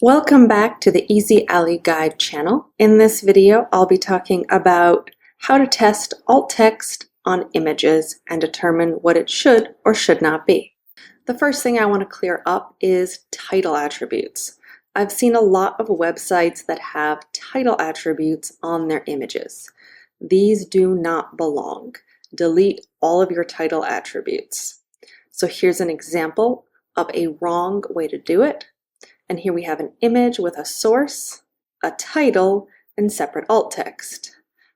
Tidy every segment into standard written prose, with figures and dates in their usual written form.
Welcome back to the Easy Ali Guide channel. In this video, I'll be talking about how to test alt text on images and determine what it should or should not be. The first thing I want to clear up is title attributes. I've seen a lot of websites that have title attributes on their images. These do not belong. Delete all of your title attributes. So here's an example of a wrong way to do it. And here we have an image with a source, a title, and separate alt text.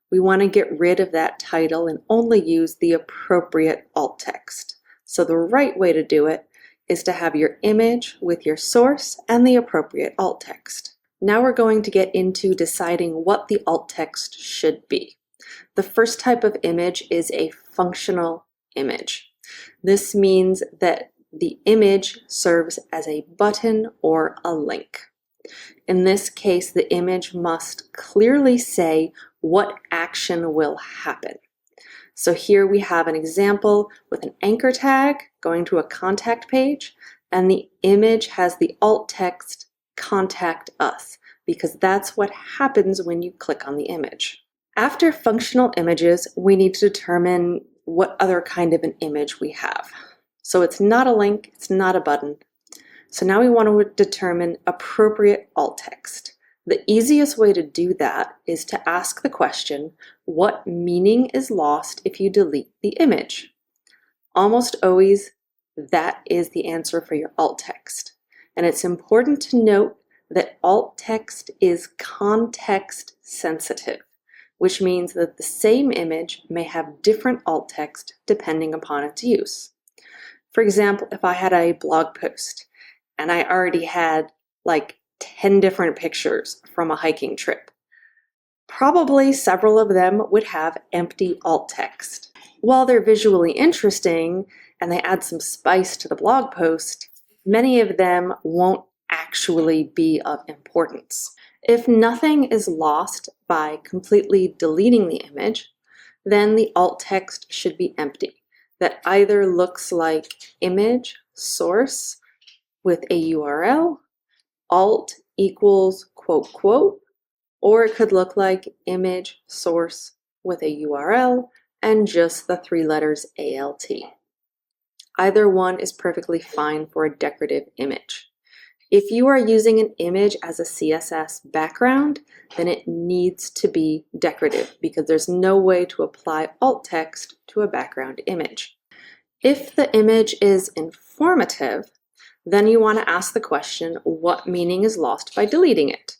We want to get rid of that title and only use the appropriate alt text. So the right way to do it is to have your image with your source and the appropriate alt text. Now we're going to get into deciding what the alt text should be. The first type of image is a functional image. This means that the image serves as a button or a link. In this case, the image must clearly say what action will happen. So here we have an example with an anchor tag going to a contact page, and the image has the alt text "Contact us," because that's what happens when you click on the image. After functional images, we need to determine what other kind of an image we have. So it's not a link, it's not a button. So now we want to determine appropriate alt text. The easiest way to do that is to ask the question, what meaning is lost if you delete the image? Almost always, that is the answer for your alt text. And it's important to note that alt text is context sensitive, which means that the same image may have different alt text depending upon its use. For example, if I had a blog post and I already had like 10 different pictures from a hiking trip, probably several of them would have empty alt text. While they're visually interesting and they add some spice to the blog post, many of them won't actually be of importance. If nothing is lost by completely deleting the image, then the alt text should be empty. That either looks like image source with a URL, alt equals quote quote, or it could look like image source with a URL and just the 3 letters ALT. Either one is perfectly fine for a decorative image. If you are using an image as a CSS background, then it needs to be decorative because there's no way to apply alt text to a background image. If the image is informative, then you want to ask the question, what meaning is lost by deleting it?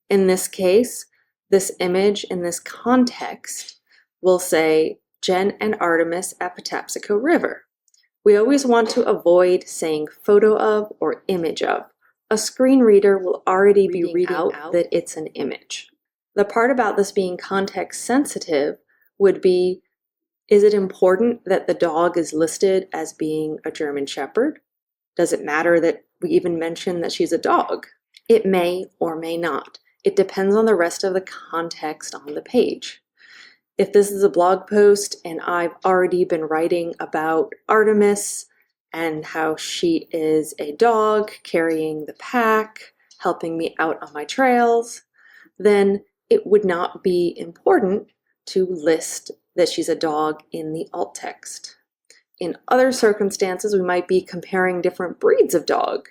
In this case, this image in this context will say Jen and Artemis at Patapsco River. We always want to avoid saying photo of or image of. A screen reader will already be reading out that it's an image. The part about this being context sensitive would be, is it important that the dog is listed as being a German Shepherd? Does it matter that we even mention that she's a dog? It may or may not. It depends on the rest of the context on the page. If this is a blog post and I've already been writing about Artemis and how she is a dog carrying the pack, helping me out on my trails, then it would not be important to list that she's a dog in the alt text. In other circumstances, we might be comparing different breeds of dog,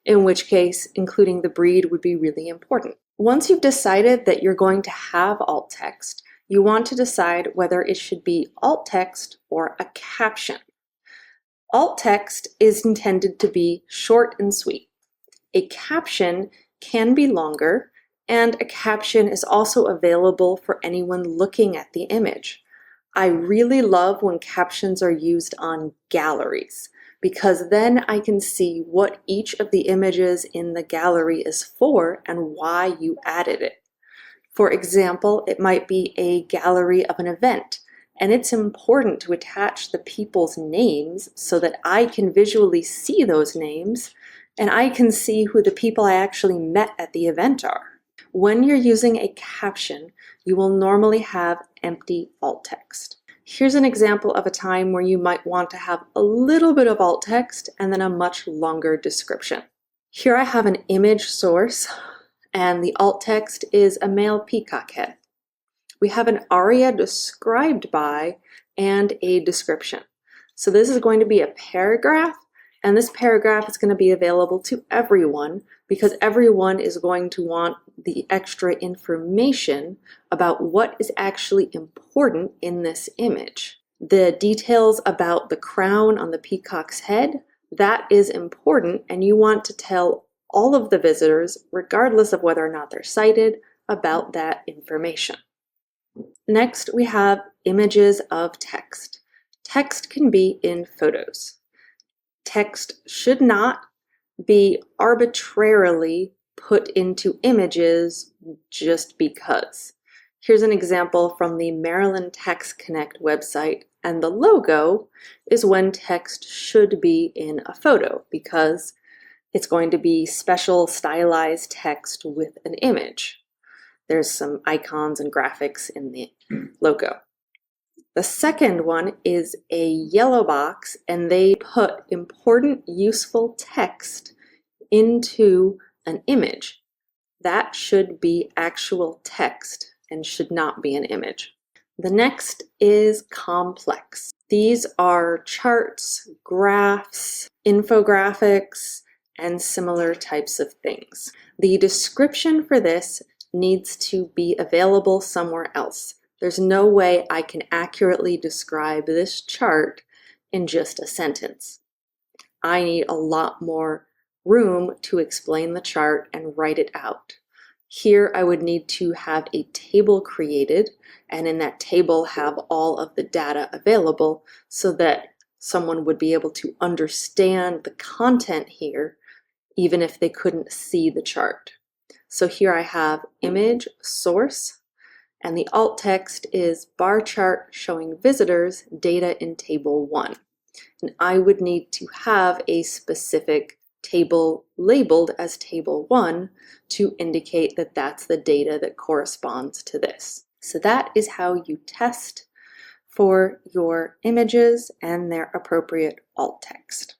in which case including the breed would be really important. Once you've decided that you're going to have alt text, you want to decide whether it should be alt text or a caption. Alt text is intended to be short and sweet. A caption can be longer, and a caption is also available for anyone looking at the image. I really love when captions are used on galleries, because then I can see what each of the images in the gallery is for and why you added it. For example, it might be a gallery of an event, and it's important to attach the people's names so that I can visually see those names and I can see who the people I actually met at the event are. When you're using a caption, you will normally have empty alt text. Here's an example of a time where you might want to have a little bit of alt text and then a much longer description. Here I have an image source, and the alt text is a male peacock head. We have an aria described by and a description. So this is going to be a paragraph, and this paragraph is going to be available to everyone because everyone is going to want the extra information about what is actually important in this image. The details about the crown on the peacock's head, that is important, and you want to tell all of the visitors, regardless of whether or not they're sighted, about that information. Next, we have images of text. Text can be in photos. Text should not be arbitrarily put into images just because. Here's an example from the Maryland Text Connect website, and the logo is when text should be in a photo because it's going to be special stylized text with an image. There's some icons and graphics in the logo. The second one is a yellow box, and they put important, useful text into an image. That should be actual text and should not be an image. The next is complex. These are charts, graphs, infographics, and similar types of things. The description for this needs to be available somewhere else. There's no way I can accurately describe this chart in just a sentence. I need a lot more room to explain the chart and write it out. Here I would need to have a table created, and in that table have all of the data available so that someone would be able to understand the content here even if they couldn't see the chart. So here I have image source, and the alt text is bar chart showing visitors data in table 1. And I would need to have a specific table labeled as table 1 to indicate that that's the data that corresponds to this. So that is how you test for your images and their appropriate alt text.